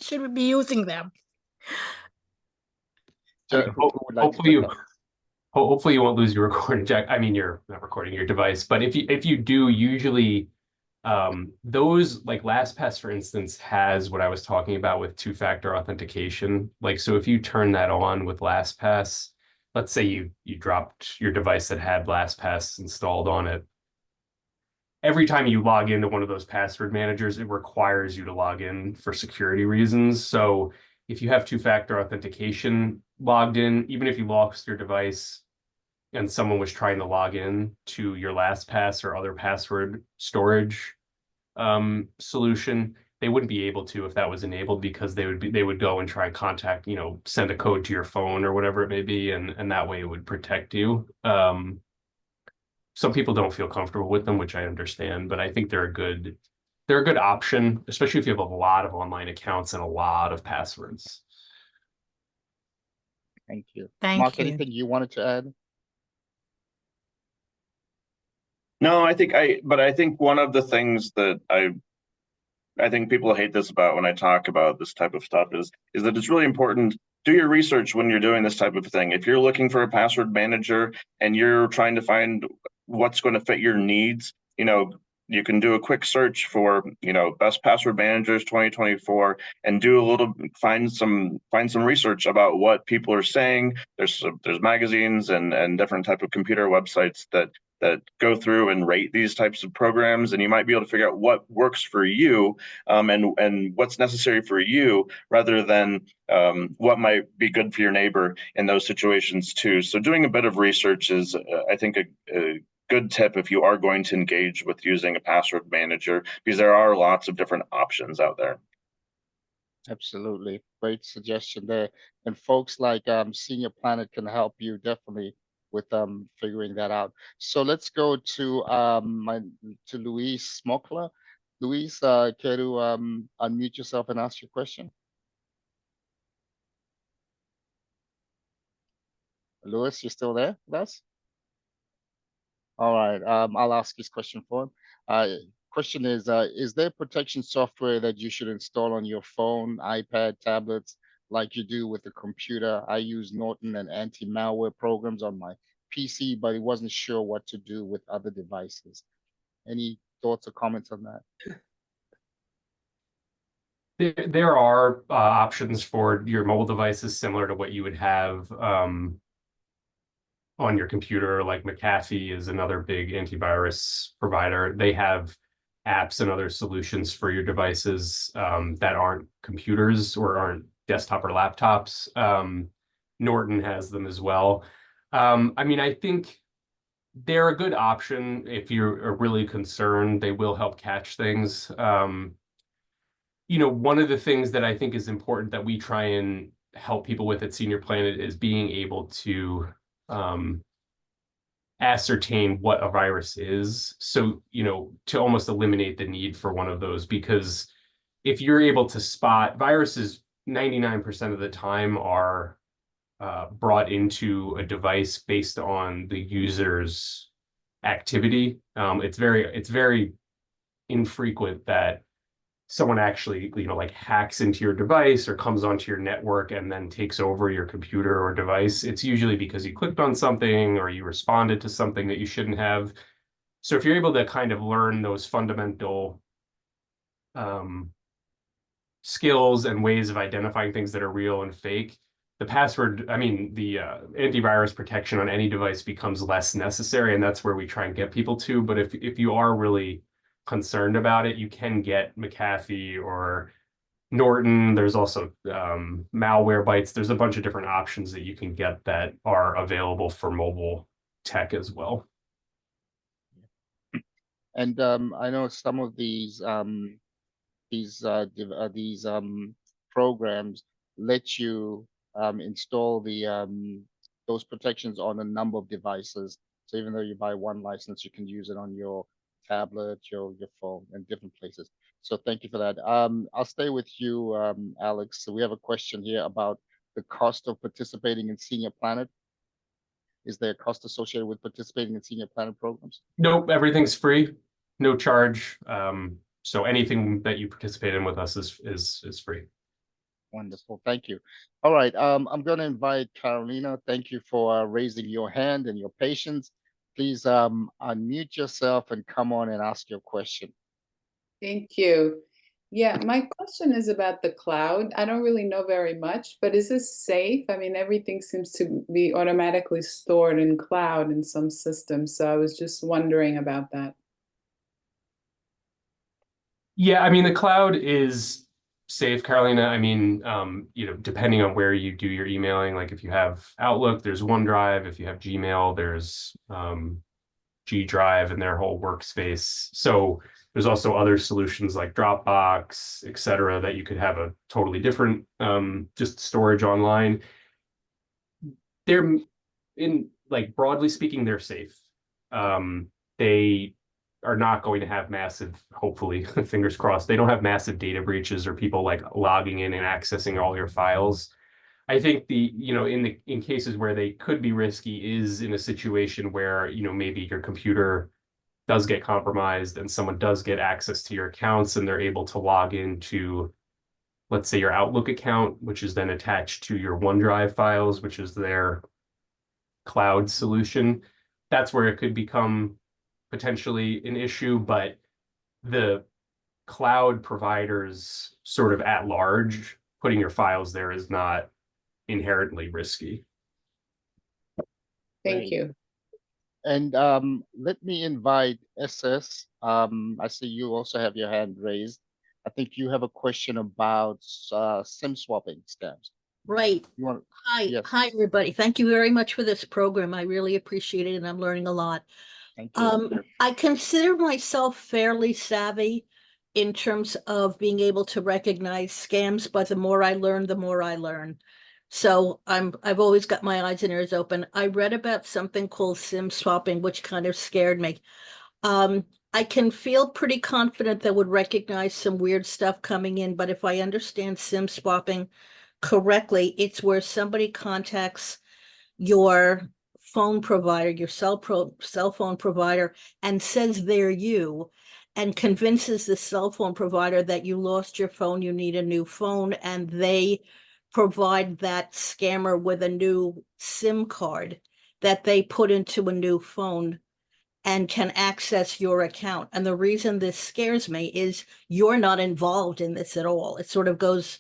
Should we be using them? Hopefully you won't lose your recording, Jack. I mean, you're not recording your device, but if you do, usually those, like LastPass, for instance, has what I was talking about with two-factor authentication. Like, so if you turn that on with LastPass, let's say you dropped your device that had LastPass installed on it. Every time you log into one of those password managers, it requires you to log in for security reasons. So if you have two-factor authentication logged in, even if you lost your device and someone was trying to log in to your LastPass or other password storage solution, they wouldn't be able to if that was enabled, because they would go and try and contact, send a code to your phone or whatever it may be, and that way it would protect you. Some people don't feel comfortable with them, which I understand, but I think they're a good option, especially if you have a lot of online accounts and a lot of passwords. Thank you. Thank Mark, you. anything you wanted to add? No, I think one of the things that I think people hate this about when I talk about this type of stuff is that it's really important. Do your research when you're doing this type of thing. If you're looking for a password manager and you're trying to find what's going to fit your needs, you can do a quick search for, best password managers 2024 and find some research about what people are saying. There's magazines and different type of computer websites that that go through and rate these types of programs, and you might be able to figure out what works for you, and what's necessary for you, rather than what might be good for your neighbor in those situations too. So doing a bit of research is, I think, a good tip if you are going to engage with using a password manager, because there are lots of different options out there. Absolutely. Great suggestion there. And folks like Senior Planet can help you definitely with figuring that out. So let's go to Louise Smokler. Louise, care to unmute yourself and ask your question? Louis, you still there with us? All right, I'll ask his question for him. Question is there protection software that you should install on your phone, iPad, tablets, like you do with the computer? I use Norton and anti-malware programs on my PC, but he wasn't sure what to do with other devices. Any thoughts or comments on that? There are options for your mobile devices similar to what you would have on your computer. Like McAfee is another big antivirus provider. They have apps and other solutions for your devices that aren't computers or aren't desktop or laptops. Norton has them as well. I mean, I think they're a good option if you're really concerned. They will help catch things. You know, one of the things that I think is important that we try and help people with at Senior Planet is being able to ascertain what a virus is. So, you know, to almost eliminate the need for one of those, because if you're able to spot viruses, 99% of the time are brought into a device based on the user's activity. It's very infrequent that someone actually, you know, like hacks into your device or comes onto your network and then takes over your computer or device. It's usually because you clicked on something or you responded to something that you shouldn't have. So if you're able to kind of learn those fundamental skills and ways of identifying things that are real and fake, the antivirus protection on any device becomes less necessary, and that's where we try and get people to. But if you are really concerned about it, you can get McAfee or Norton. There's also Malwarebytes. There's a bunch of different options that you can get that are available for mobile tech as well. And I know some of these programs let you install those protections on a number of devices. So even though you buy one license, you can use it on your tablet, your phone, and different places. So thank you for that. I'll stay with you, Alex. So we have a question here about the cost of participating in Senior Planet. Is there a cost associated with participating in Senior Planet programs? Nope, everything's free, no charge. So anything that you participate in with us is free. Wonderful, thank you. All right, I'm going to invite Carolina. Thank you for raising your hand and your patience. Please unmute yourself and come on and ask your question. Thank you. Yeah, my question is about the cloud. I don't really know very much, but is this safe? I mean, everything seems to be automatically stored in cloud in some systems. So I was just wondering about that. Yeah, I mean, the cloud is safe, Carolina. I mean, you know, depending on where you do your emailing, like if you have Outlook, there's OneDrive. If you have Gmail, there's G Drive and their whole workspace. So there's also other solutions like Dropbox, et cetera, that you could have a totally different just storage online. They're broadly speaking, they're safe. They are not going to have massive, hopefully, fingers crossed, they don't have massive data breaches or people like logging in and accessing all your files. I think in cases where they could be risky is in a situation where, you know, maybe your computer does get compromised and someone does get access to your accounts and they're able to log into, let's say, your Outlook account, which is then attached to your OneDrive files, which is their cloud solution. That's where it could become potentially an issue, but the cloud providers sort of at large, putting your files there is not inherently risky. Thank you. And let me invite SS. I see you also have your hand raised. I think you have a question about SIM swapping scams. Right. You want? Hi, Yes. hi, everybody. Thank you very much for this program. I really appreciate it, and I'm learning a lot. Thank you. I consider myself fairly savvy in terms of being able to recognize scams, but the more I learn, the more I learn. So I've always got my eyes and ears open. I read about something called SIM swapping, which kind of scared me. I can feel pretty confident that would recognize some weird stuff coming in, but if I understand SIM swapping correctly, it's where somebody contacts your phone provider, your cell phone provider, and says they're you, and convinces the cell phone provider that you lost your phone, you need a new phone, and they provide that scammer with a new SIM card that they put into a new phone and can access your account. And the reason this scares me is you're not involved in this at all. It sort of goes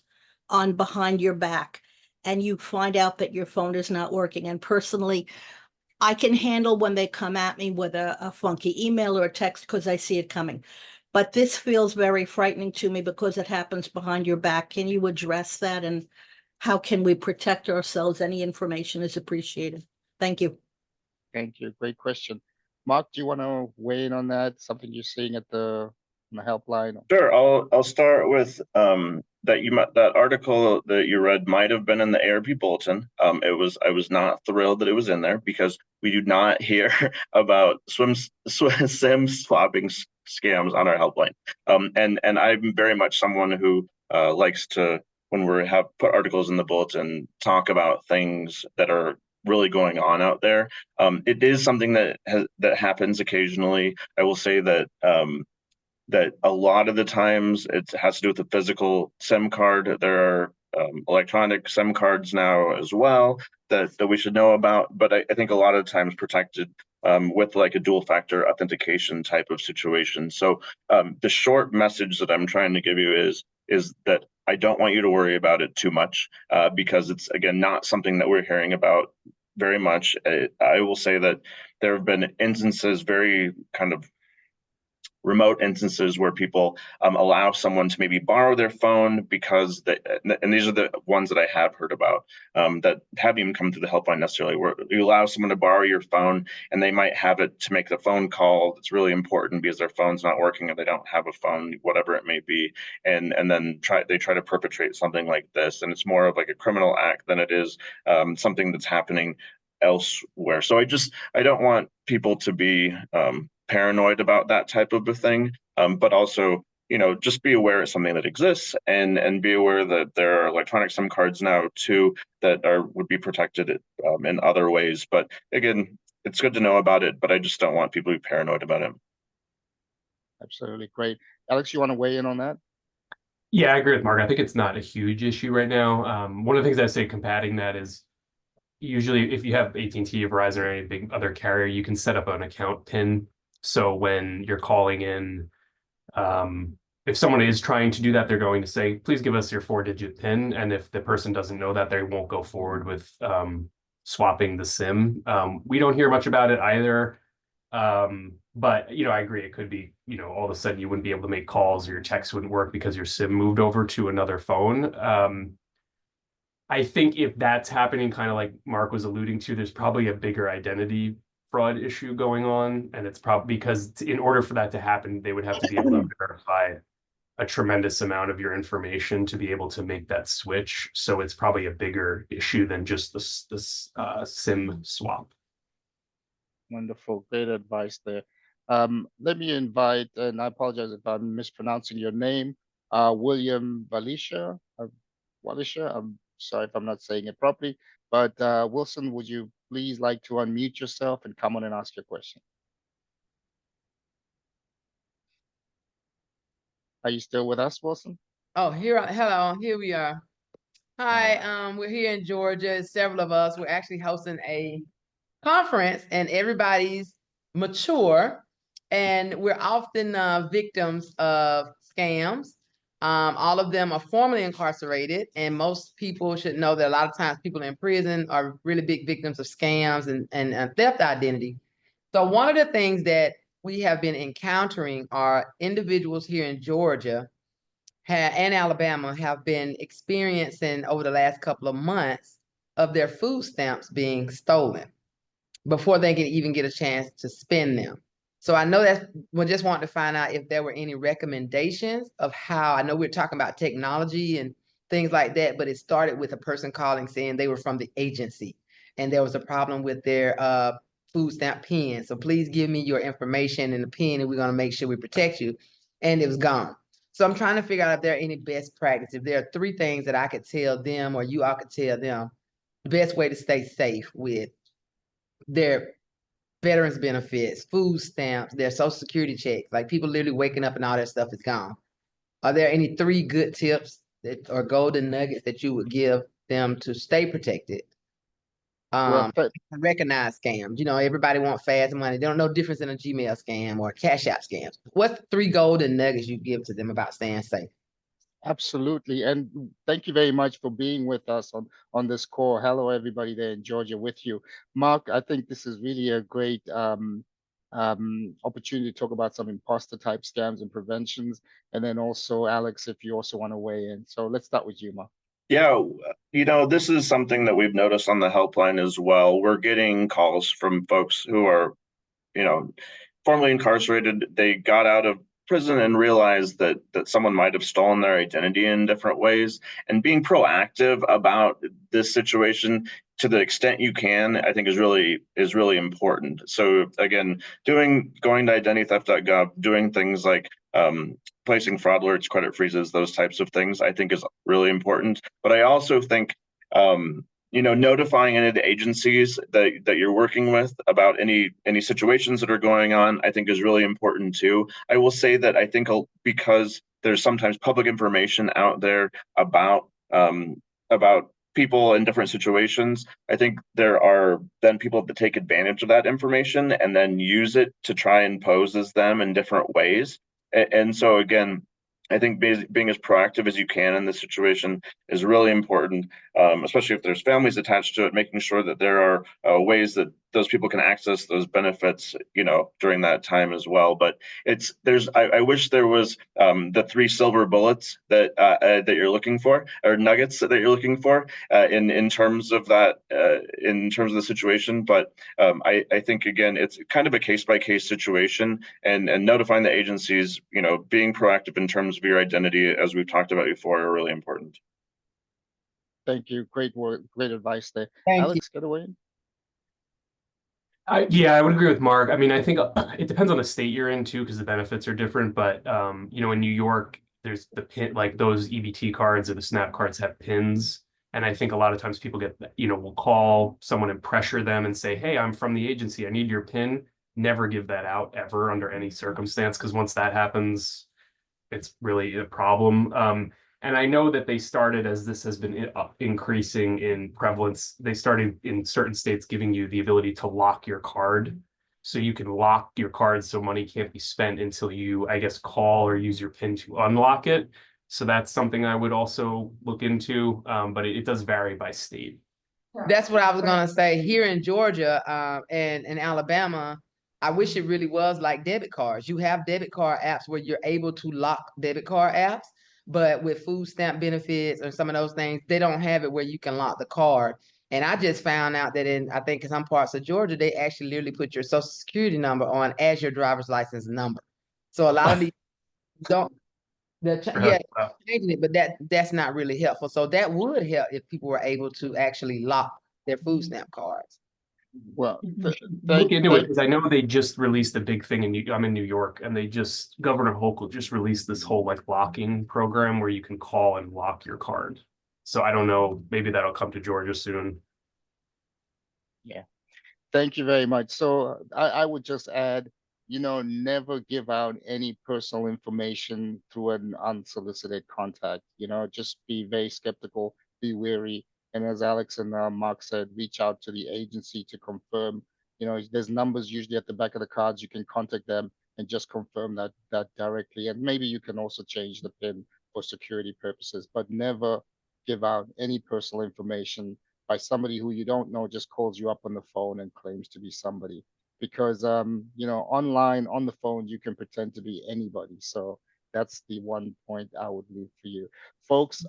on behind your back, and you find out that your phone is not working. And personally, I can handle when they come at me with a funky email or a text because I see it coming. But this feels very frightening to me because it happens behind your back. Can you address that? And how can we protect ourselves? Any information is appreciated. Thank you. Thank you. Great question. Mark, do you want to weigh in on that? Something you're seeing at on the helpline? Sure. I'll start with that article that you read might have been in the AARP bulletin. I was not thrilled that it was in there because we do not hear about SIM swapping scams on our helpline. And I'm very much someone who likes to, when we have put articles in the bulletin, talk about things that are really going on out there. It is something that happens occasionally. I will say that that a lot of the times it has to do with the physical SIM card. There are electronic SIM cards now as well that we should know about, but I think a lot of times protected with like a dual-factor authentication type of situation. So the short message that I'm trying to give you is that I don't want you to worry about it too much because it's, again, not something that we're hearing about very much. I will say that there have been instances, very kind of remote instances, where people allow someone to maybe borrow their phone because and these are the ones that I have heard about that haven't even come through the helpline necessarily, where you allow someone to borrow your phone and they might have it to make the phone call that's really important because their phone's not working or they don't have a phone, whatever it may be, and then they try to perpetrate something like this, and it's more of like a criminal act than it is something that's happening elsewhere. So I don't want people to be paranoid about that type of a thing, but also, just be aware it's something that exists, and be aware that there are electronic SIM cards now too that would be protected in other ways. But again, it's good to know about it, but I just don't want people to be paranoid about it. Absolutely. Great. Alex, you want to weigh in on that? Yeah, I agree with Mark. I think it's not a huge issue right now. One of the things I say combating that is usually if you have AT&T or Verizon or any big other carrier, you can set up an account PIN. So when you're calling in, if someone is trying to do that, they're going to say, please give us your 4-digit PIN. And if the person doesn't know that, they won't go forward with swapping the SIM. We don't hear much about it either. But, I agree. It could be, all of a sudden you wouldn't be able to make calls or your text wouldn't work because your SIM moved over to another phone. I think if that's happening, kind of like Mark was alluding to, there's probably a bigger identity fraud issue going on. And it's probably because in order for that to happen, they would have to be able to verify a tremendous amount of your information to be able to make that switch. So it's probably a bigger issue than just this SIM swap. Wonderful. Great advice there. Let me invite, and I apologize if I'm mispronouncing your name, William Walisha. I'm sorry if I'm not saying it properly, but Wilson, would you please like to unmute yourself and come on and ask your question? Are you still with us, Wilson? Oh, hello, here we are. Hi, we're here in Georgia. Several of us, we're actually hosting a conference, and everybody's mature, and we're often victims of scams. All of them are formerly incarcerated, and most people should know that a lot of times people in prison are really big victims of scams and theft identity. So one of the things that we have been encountering are individuals here in Georgia and Alabama have been experiencing over the last couple of months of their food stamps being stolen before they can even get a chance to spend them. So I know that we just wanted to find out if there were any recommendations of how, I know we're talking about technology and things like that, but it started with a person calling saying they were from the agency and there was a problem with their food stamp pin. So please give me your information and the pin and we're going to make sure we protect you. And it was gone. So I'm trying to figure out if there are any best practices. If there are 3 things that I could tell them or you all could tell them the best way to stay safe with their veterans benefits, food stamps, their social security checks, like people literally waking up and all that stuff is gone. Are there any 3 good tips that or golden nuggets that you would give them to stay protected? Well, Recognize scams. You know, everybody wants fast money. They don't know difference in a Gmail scam or a Cash App scams. What's 3 golden nuggets you give to them about staying safe? absolutely. And thank you very much for being with us on this call. Hello, everybody there in Georgia with you. Mark, I think this is really a great opportunity to talk about some imposter type scams and preventions. And then also, Alex, if you also want to weigh in. So let's start with you, Mark. Yeah, this is something that we've noticed on the helpline as well. We're getting calls from folks who are, formerly incarcerated. They got out of prison and realized that someone might have stolen their identity in different ways. And being proactive about this situation to the extent you can, I think is really important. So again, going to identitytheft.gov, doing things like placing fraud alerts, credit freezes, those types of things, I think is really important. But I also think notifying any of the agencies that you're working with about any situations that are going on, I think is really important too. I will say that I think because there's sometimes public information out there about people in different situations, I think there are then people that take advantage of that information and then use it to try and pose as them in different ways. And so again, I think being as proactive as you can in this situation is really important, especially if there's families attached to it, making sure that there are ways that those people can access those benefits, during that time as well. But I wish there was the 3 silver bullets that you're looking for, or nuggets that you're looking for in terms of that, in terms of the situation. But I think, again, it's kind of a case-by-case situation, and notifying the agencies, being proactive in terms of your identity, as we've talked about before, are really important. Thank you. Great word, great advice there. Thank Alex, get away. Yeah, I would agree with Mark. I mean, I think it depends on the state you're in too, because the benefits are different. But in New York, there's the pin, like those EBT cards or the SNAP cards have pins. And I think a lot of times people will call someone and pressure them and say, hey, I'm from the agency, I need your pin. Never give that out ever under any circumstance, because once that happens, it's really a problem. And I know that they started, as this has been increasing in prevalence, they started in certain states giving you the ability to lock your card. So you can lock your card so money can't be spent until you, I guess, call or use your PIN to unlock it. So that's something I would also look into, but it does vary by state. That's what I was gonna say. Here in Georgia and in Alabama, I wish it really was like debit cards. You have debit card apps where you're able to lock debit card apps, but with food stamp benefits or some of those things, they don't have it where you can lock the card. And I just found out that I think in some parts of Georgia, they actually literally put your social security number on as your driver's license number. So a lot of these don't. Changing it, but that's not really helpful. So that would help if people were able to actually lock their food stamp cards. Well, look into it, because I know they just released a big thing I'm in New York, and Governor Hochul just released this whole locking program where you can call and lock your card. So I don't know, maybe that'll come to Georgia soon. Yeah, thank you very much. So I would just add, never give out any personal information through an unsolicited contact. Just be very skeptical, be wary. And as Alex and Mark said, reach out to the agency to confirm. There's numbers usually at the back of the cards. You can contact them and just confirm that directly. And maybe you can also change the PIN for security purposes, but never give out any personal information by somebody who you don't know, just calls you up on the phone and claims to be somebody, because you know, online on the phone you can pretend to be anybody. So that's the one point I would leave for you, folks.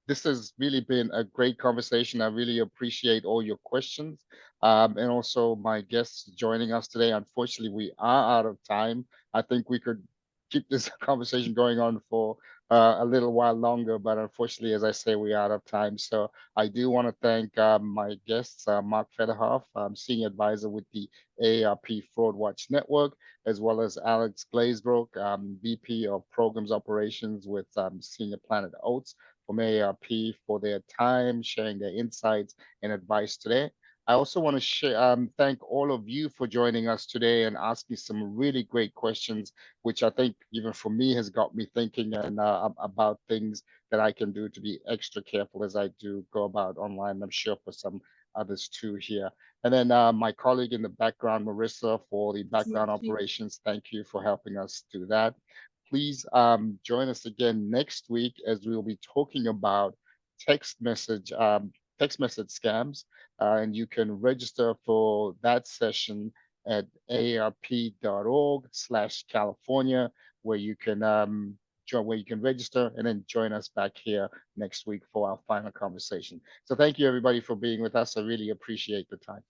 This has really been a great conversation. I really appreciate all your questions, and also my guests joining us today. Unfortunately, we are out of time. I think we could keep this conversation going on for a little while longer, but unfortunately, as I say, we're out of time. So I do want to thank my guests, Mark Federhoff, Senior Advisor with the AARP Fraud Watch Network, as well as Alex Glazebrook, VP of Programs Operations with Senior Planet Oats from AARP, for their time, sharing their insights and advice today. I also want to thank all of you for joining us today and asking some really great questions, which I think even for me has got me thinking and about things that I can do to be extra careful as I do go about online. I'm sure for some others too here. And then my colleague in the background, Marissa, for the background operations, thank you for helping us do that. Please join us again next week as we will be talking about text message scams, and you can register for that session at aarp.org/California, where you can register and then join us back here next week for our final conversation. So thank you everybody for being with us. I really appreciate the time.